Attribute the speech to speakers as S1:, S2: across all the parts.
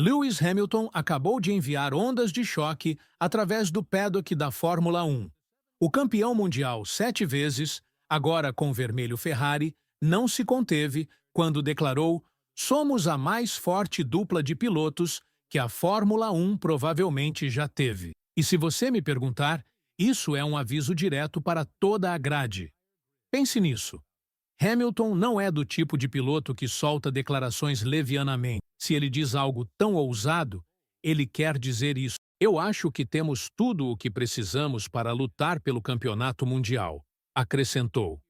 S1: Lewis Hamilton acabou de enviar ondas de choque através do paddock da Fórmula 1. O campeão mundial 7 vezes, agora com vermelho Ferrari, não se conteve quando declarou: "Somos a mais forte dupla de pilotos que a Fórmula 1 provavelmente já teve." E se você me perguntar, isso é um aviso direto para toda a grade. Pense nisso. Hamilton não é do tipo de piloto que solta declarações levianamente. Se ele diz algo tão ousado, ele quer dizer isso. "Eu acho que temos tudo o que precisamos para lutar pelo campeonato mundial", acrescentou.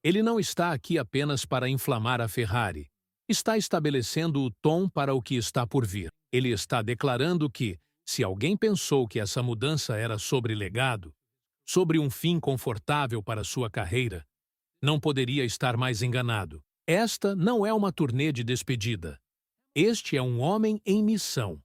S1: Ele não está aqui apenas para inflamar a Ferrari. Está estabelecendo o tom para o que está por vir. Ele está declarando que, se alguém pensou que essa mudança era sobre legado, sobre um fim confortável para sua carreira, não poderia estar mais enganado. Esta não é uma turnê de despedida. Este é um homem em missão.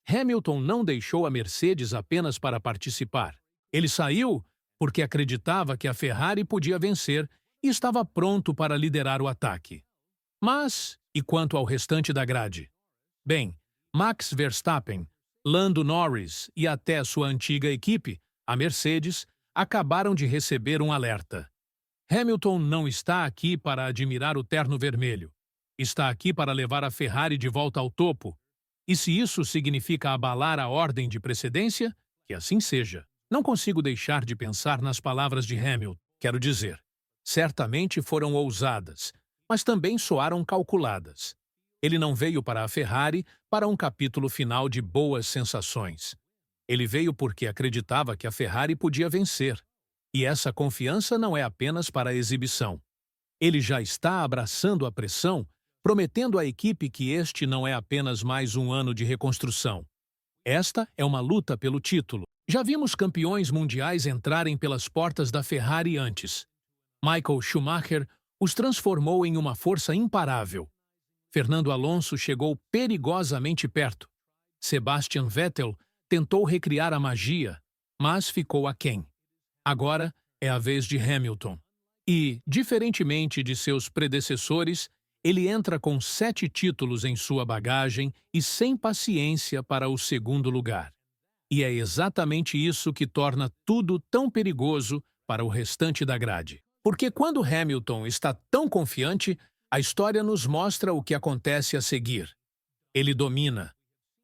S1: Hamilton não deixou a Mercedes apenas para participar. Ele saiu porque acreditava que a Ferrari podia vencer e estava pronto para liderar o ataque. Mas, e quanto ao restante da grade? Bem, Max Verstappen, Lando Norris e até sua antiga equipe, a Mercedes, acabaram de receber um alerta. Hamilton não está aqui para admirar o terno vermelho. Está aqui para levar a Ferrari de volta ao topo. E se isso significa abalar a ordem de precedência, que assim seja. Não consigo deixar de pensar nas palavras de Hamilton. Quero dizer, certamente foram ousadas, mas também soaram calculadas. Ele não veio para a Ferrari para um capítulo final de boas sensações. Ele veio porque acreditava que a Ferrari podia vencer. E essa confiança não é apenas para a exibição. Ele já está abraçando a pressão, prometendo à equipe que este não é apenas mais um ano de reconstrução. Esta é uma luta pelo título. Já vimos campeões mundiais entrarem pelas portas da Ferrari antes. Michael Schumacher os transformou em uma força imparável. Fernando Alonso chegou perigosamente perto. Sebastian Vettel tentou recriar a magia, mas ficou aquém. Agora é a vez de Hamilton. E, diferentemente de seus predecessores, ele entra com 7 títulos em sua bagagem e sem paciência para o segundo lugar. E é exatamente isso que torna tudo tão perigoso para o restante da grade. Porque quando Hamilton está tão confiante, a história nos mostra o que acontece a seguir. Ele domina.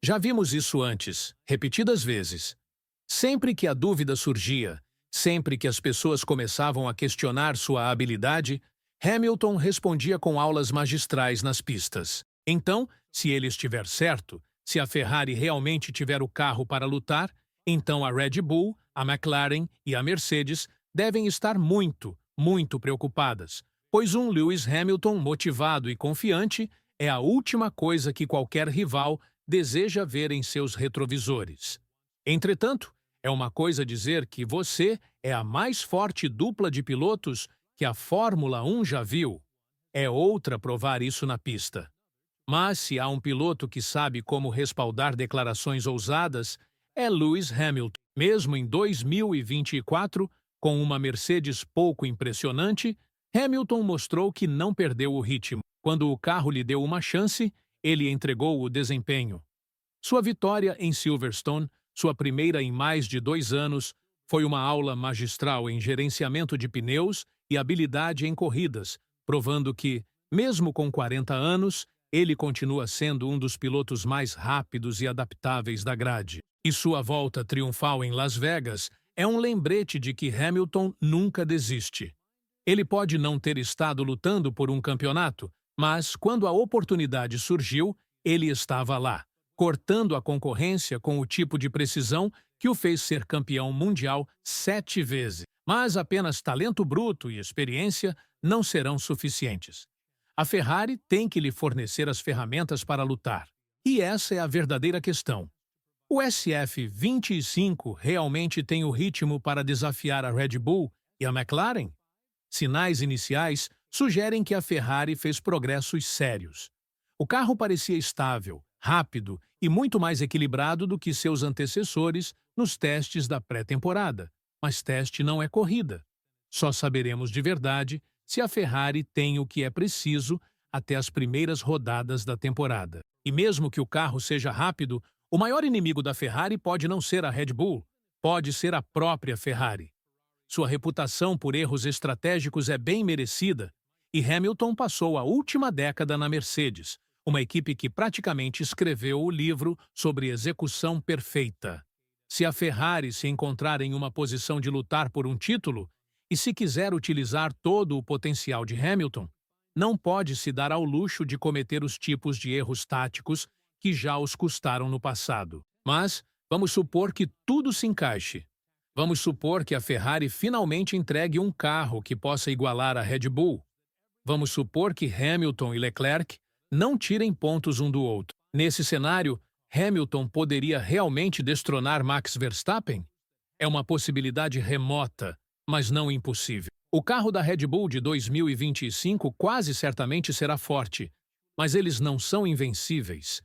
S1: Já vimos isso antes, repetidas vezes. Sempre que a dúvida surgia, sempre que as pessoas começavam a questionar sua habilidade, Hamilton respondia com aulas magistrais nas pistas. Então, se ele estiver certo, se a Ferrari realmente tiver o carro para lutar, então a Red Bull, a McLaren e a Mercedes devem estar muito preocupadas, pois um Lewis Hamilton motivado e confiante é a última coisa que qualquer rival deseja ver em seus retrovisores. Entretanto, é uma coisa dizer que você é a mais forte dupla de pilotos que a Fórmula 1 já viu. É outra provar isso na pista. Mas se há um piloto que sabe como respaldar declarações ousadas, é Lewis Hamilton. Mesmo em 2024, com uma Mercedes pouco impressionante, Hamilton mostrou que não perdeu o ritmo. Quando o carro lhe deu uma chance, ele entregou o desempenho. Sua vitória em Silverstone, sua primeira em mais de 2 anos, foi uma aula magistral em gerenciamento de pneus e habilidade em corridas, provando que, mesmo com 40 anos, ele continua sendo um dos pilotos mais rápidos e adaptáveis da grade. E sua volta triunfal em Las Vegas é um lembrete de que Hamilton nunca desiste. Ele pode não ter estado lutando por um campeonato, mas, quando a oportunidade surgiu, ele estava lá, cortando a concorrência com o tipo de precisão que o fez ser campeão mundial 7 vezes. Mas apenas talento bruto e experiência não serão suficientes. A Ferrari tem que lhe fornecer as ferramentas para lutar. E essa é a verdadeira questão. O SF25 realmente tem o ritmo para desafiar a Red Bull e a McLaren? Sinais iniciais sugerem que a Ferrari fez progressos sérios. O carro parecia estável, rápido e muito mais equilibrado do que seus antecessores nos testes da pré-temporada. Mas teste não é corrida. Só saberemos de verdade se a Ferrari tem o que é preciso até as primeiras rodadas da temporada. E mesmo que o carro seja rápido, o maior inimigo da Ferrari pode não ser a Red Bull, pode ser a própria Ferrari. Sua reputação por erros estratégicos é bem merecida, e Hamilton passou a última década na Mercedes, uma equipe que praticamente escreveu o livro sobre execução perfeita. Se a Ferrari se encontrar em uma posição de lutar por um título, e se quiser utilizar todo o potencial de Hamilton, não pode se dar ao luxo de cometer os tipos de erros táticos que já os custaram no passado. Mas vamos supor que tudo se encaixe. Vamos supor que a Ferrari finalmente entregue um carro que possa igualar a Red Bull. Vamos supor que Hamilton e Leclerc não tirem pontos um do outro. Nesse cenário, Hamilton poderia realmente destronar Max Verstappen? É uma possibilidade remota, mas não impossível. O carro da Red Bull de 2025 quase certamente será forte, mas eles não são invencíveis.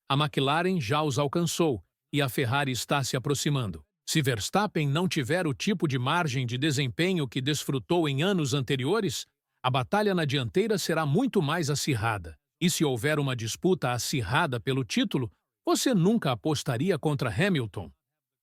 S1: A McLaren já os alcançou e a Ferrari está se aproximando. Se Verstappen não tiver o tipo de margem de desempenho que desfrutou em anos anteriores, a batalha na dianteira será muito mais acirrada. E se houver uma disputa acirrada pelo título, você nunca apostaria contra Hamilton.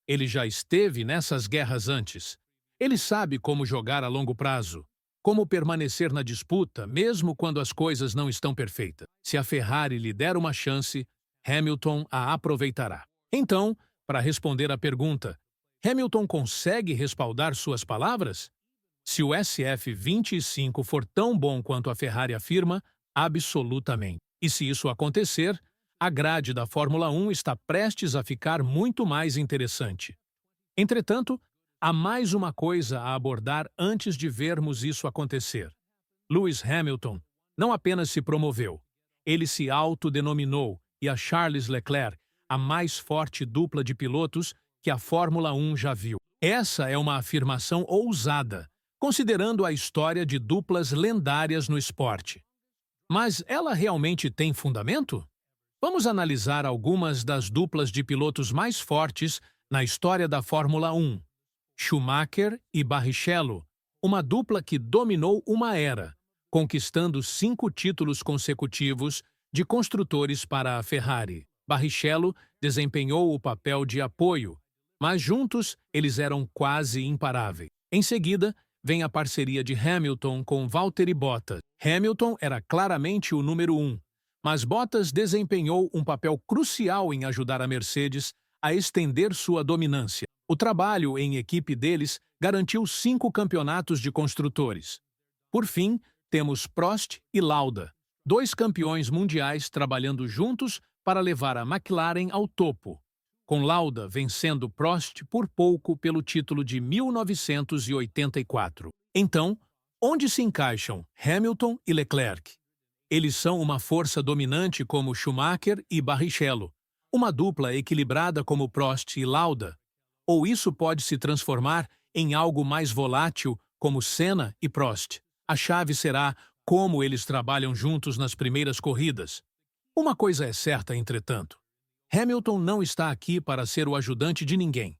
S1: Ele já esteve nessas guerras antes. Ele sabe como jogar a longo prazo, como permanecer na disputa mesmo quando as coisas não estão perfeitas. Se a Ferrari lhe der uma chance, Hamilton a aproveitará. Então, para responder à pergunta, Hamilton consegue respaldar suas palavras? Se o SF25 for tão bom quanto a Ferrari afirma, absolutamente. E se isso acontecer, a grade da Fórmula 1 está prestes a ficar muito mais interessante. Entretanto, há mais uma coisa a abordar antes de vermos isso acontecer. Lewis Hamilton não apenas se promoveu, ele se autodenominou e a Charles Leclerc a mais forte dupla de pilotos que a Fórmula 1 já viu. Essa é uma afirmação ousada, considerando a história de duplas lendárias no esporte. Mas ela realmente tem fundamento? Vamos analisar algumas das duplas de pilotos mais fortes na história da Fórmula 1. Schumacher e Barrichello, uma dupla que dominou uma era, conquistando 5 títulos consecutivos de construtores para a Ferrari. Barrichello desempenhou o papel de apoio, mas juntos eles eram quase imparáveis. Em seguida, vem a parceria de Hamilton com Valtteri Bottas. Hamilton era claramente o número 1, mas Bottas desempenhou um papel crucial em ajudar a Mercedes a estender sua dominância. O trabalho em equipe deles garantiu 5 campeonatos de construtores. Por fim, temos Prost e Lauda, 2 campeões mundiais trabalhando juntos para levar a McLaren ao topo, com Lauda vencendo Prost por pouco pelo título de 1984. Então, onde se encaixam Hamilton e Leclerc? Eles são uma força dominante como Schumacher e Barrichello, uma dupla equilibrada como Prost e Lauda, ou isso pode se transformar em algo mais volátil como Senna e Prost. A chave será como eles trabalham juntos nas primeiras corridas. Uma coisa é certa, entretanto. Hamilton não está aqui para ser o ajudante de ninguém.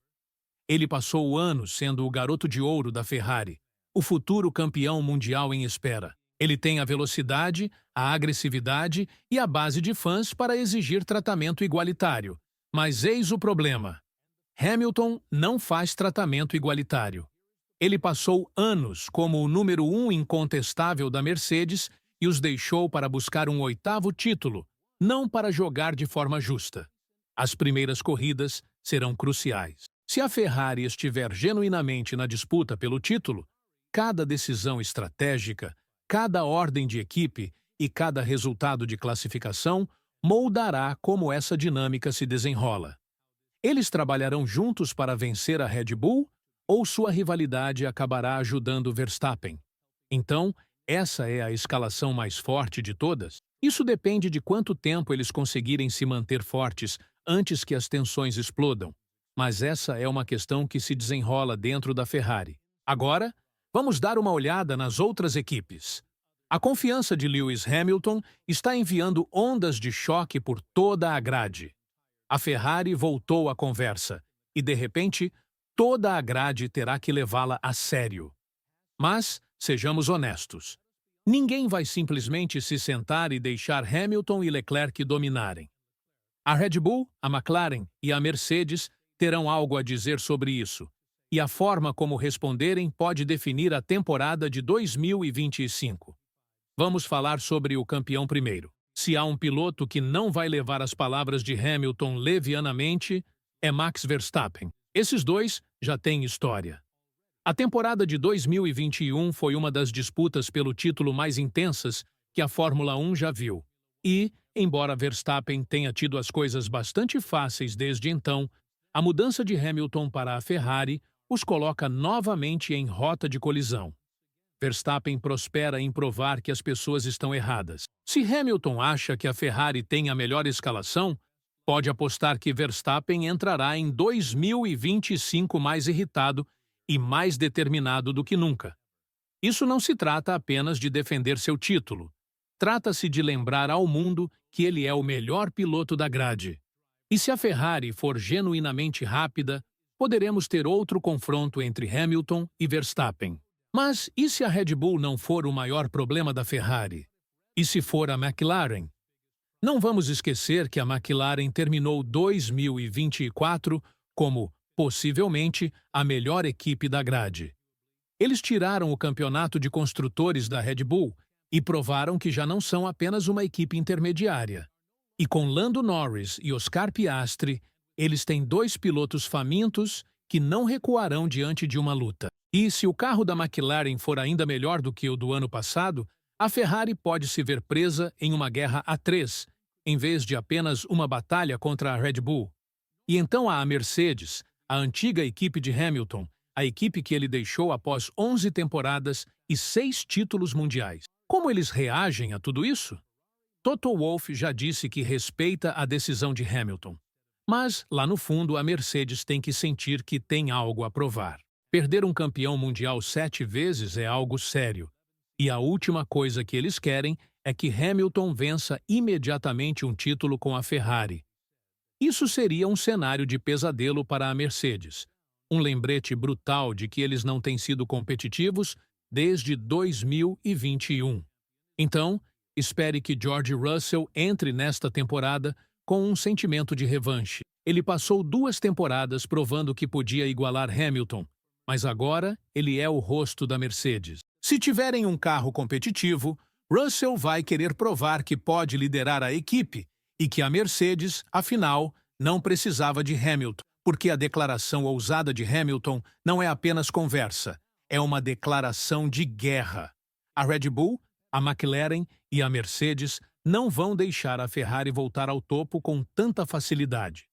S1: Ele passou anos sendo o garoto de ouro da Ferrari, o futuro campeão mundial em espera. Ele tem a velocidade, a agressividade e a base de fãs para exigir tratamento igualitário. Mas eis o problema. Hamilton não faz tratamento igualitário. Ele passou anos como o número 1 incontestável da Mercedes e os deixou para buscar um 8º título, não para jogar de forma justa. As primeiras corridas serão cruciais. Se a Ferrari estiver genuinamente na disputa pelo título, cada decisão estratégica, cada ordem de equipe e cada resultado de classificação moldará como essa dinâmica se desenrola. Eles trabalharão juntos para vencer a Red Bull ou sua rivalidade acabará ajudando Verstappen? Então, essa é a escalação mais forte de todas? Isso depende de quanto tempo eles conseguirem se manter fortes antes que as tensões explodam. Mas essa é uma questão que se desenrola dentro da Ferrari. Agora, vamos dar uma olhada nas outras equipes. A confiança de Lewis Hamilton está enviando ondas de choque por toda a grade. A Ferrari voltou à conversa e, de repente, toda a grade terá que levá-la a sério. Mas, sejamos honestos, ninguém vai simplesmente se sentar e deixar Hamilton e Leclerc dominarem. A Red Bull, a McLaren e a Mercedes terão algo a dizer sobre isso, e a forma como responderem pode definir a temporada de 2025. Vamos falar sobre o campeão primeiro. Se há um piloto que não vai levar as palavras de Hamilton levianamente, é Max Verstappen. Esses dois já têm história. A temporada de 2021 foi uma das disputas pelo título mais intensas que a Fórmula 1 já viu. E, embora Verstappen tenha tido as coisas bastante fáceis desde então, a mudança de Hamilton para a Ferrari os coloca novamente em rota de colisão. Verstappen prospera em provar que as pessoas estão erradas. Se Hamilton acha que a Ferrari tem a melhor escalação, pode apostar que Verstappen entrará em 2025 mais irritado e mais determinado do que nunca. Isso não se trata apenas de defender seu título. Trata-se de lembrar ao mundo que ele é o melhor piloto da grade. E se a Ferrari for genuinamente rápida, poderemos ter outro confronto entre Hamilton e Verstappen. Mas e se a Red Bull não for o maior problema da Ferrari? E se for a McLaren? Não vamos esquecer que a McLaren terminou 2024 como, possivelmente, a melhor equipe da grade. Eles tiraram o campeonato de construtores da Red Bull e provaram que já não são apenas uma equipe intermediária. E com Lando Norris e Oscar Piastri, eles têm dois pilotos famintos que não recuarão diante de uma luta. E se o carro da McLaren for ainda melhor do que o do ano passado, a Ferrari pode se ver presa em uma guerra a três, em vez de apenas uma batalha contra a Red Bull. E então há a Mercedes, a antiga equipe de Hamilton, a equipe que ele deixou após 11 temporadas e 6 títulos mundiais. Como eles reagem a tudo isso? Toto Wolff já disse que respeita a decisão de Hamilton. Mas, lá no fundo, a Mercedes tem que sentir que tem algo a provar. Perder um campeão mundial 7 vezes é algo sério. E a última coisa que eles querem é que Hamilton vença imediatamente um título com a Ferrari. Isso seria um cenário de pesadelo para a Mercedes. Um lembrete brutal de que eles não têm sido competitivos desde 2021. Então, espere que George Russell entre nesta temporada com um sentimento de revanche. Ele passou 2 temporadas provando que podia igualar Hamilton, mas agora ele é o rosto da Mercedes. Se tiverem um carro competitivo, Russell vai querer provar que pode liderar a equipe e que a Mercedes, afinal, não precisava de Hamilton, porque a declaração ousada de Hamilton não é apenas conversa, é uma declaração de guerra. A Red Bull, a McLaren e a Mercedes não vão deixar a Ferrari voltar ao topo com tanta facilidade.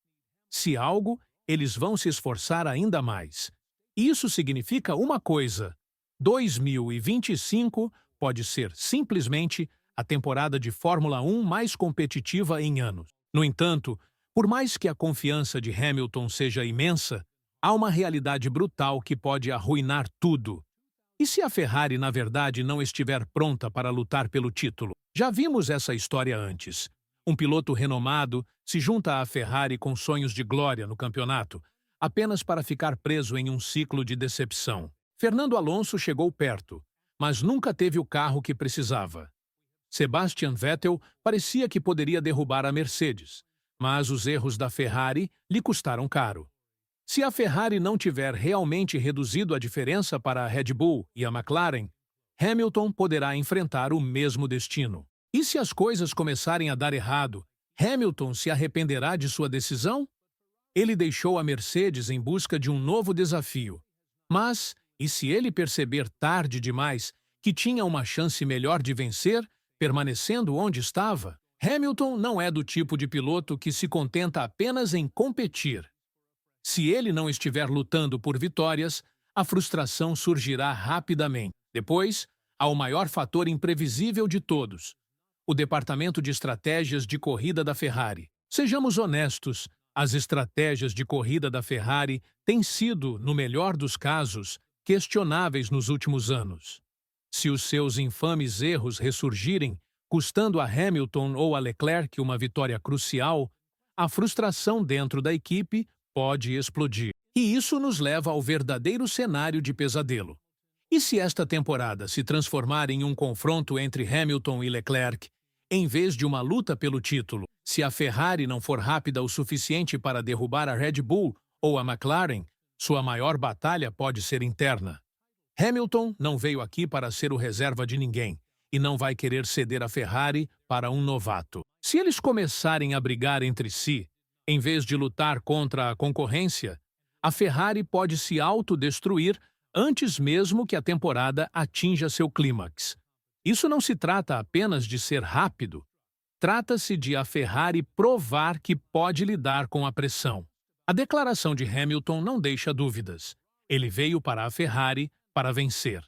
S1: Se algo, eles vão se esforçar ainda mais. Isso significa uma coisa: 2025 pode ser simplesmente a temporada de Fórmula 1 mais competitiva em anos. No entanto, por mais que a confiança de Hamilton seja imensa, há uma realidade brutal que pode arruinar tudo. E se a Ferrari, na verdade, não estiver pronta para lutar pelo título? Já vimos essa história antes. Um piloto renomado se junta à Ferrari com sonhos de glória no campeonato, apenas para ficar preso em um ciclo de decepção. Fernando Alonso chegou perto, mas nunca teve o carro que precisava. Sebastian Vettel parecia que poderia derrubar a Mercedes, mas os erros da Ferrari lhe custaram caro. Se a Ferrari não tiver realmente reduzido a diferença para a Red Bull e a McLaren, Hamilton poderá enfrentar o mesmo destino. E se as coisas começarem a dar errado, Hamilton se arrependerá de sua decisão? Ele deixou a Mercedes em busca de um novo desafio. Mas, e se ele perceber tarde demais que tinha uma chance melhor de vencer, permanecendo onde estava? Hamilton não é do tipo de piloto que se contenta apenas em competir. Se ele não estiver lutando por vitórias, a frustração surgirá rapidamente. Depois, há o maior fator imprevisível de todos: o departamento de estratégias de corrida da Ferrari. Sejamos honestos, as estratégias de corrida da Ferrari têm sido, no melhor dos casos, questionáveis nos últimos anos. Se os seus infames erros ressurgirem, custando a Hamilton ou a Leclerc uma vitória crucial, a frustração dentro da equipe pode explodir. E isso nos leva ao verdadeiro cenário de pesadelo. E se esta temporada se transformar em um confronto entre Hamilton e Leclerc, em vez de uma luta pelo título? Se a Ferrari não for rápida o suficiente para derrubar a Red Bull ou a McLaren, sua maior batalha pode ser interna. Hamilton não veio aqui para ser o reserva de ninguém e não vai querer ceder a Ferrari para um novato. Se eles começarem a brigar entre si, em vez de lutar contra a concorrência, a Ferrari pode se autodestruir antes mesmo que a temporada atinja seu clímax. Isso não se trata apenas de ser rápido, trata-se de a Ferrari provar que pode lidar com a pressão. A declaração de Hamilton não deixa dúvidas. Ele veio para a Ferrari para vencer.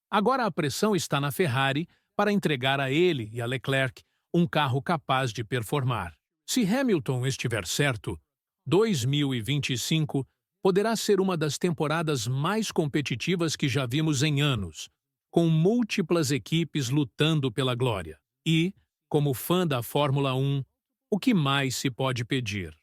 S1: Agora a pressão está na Ferrari para entregar a ele e a Leclerc um carro capaz de performar. Se Hamilton estiver certo, 2025 poderá ser uma das temporadas mais competitivas que já vimos em anos, com múltiplas equipes lutando pela glória. E, como fã da Fórmula 1, o que mais se pode pedir?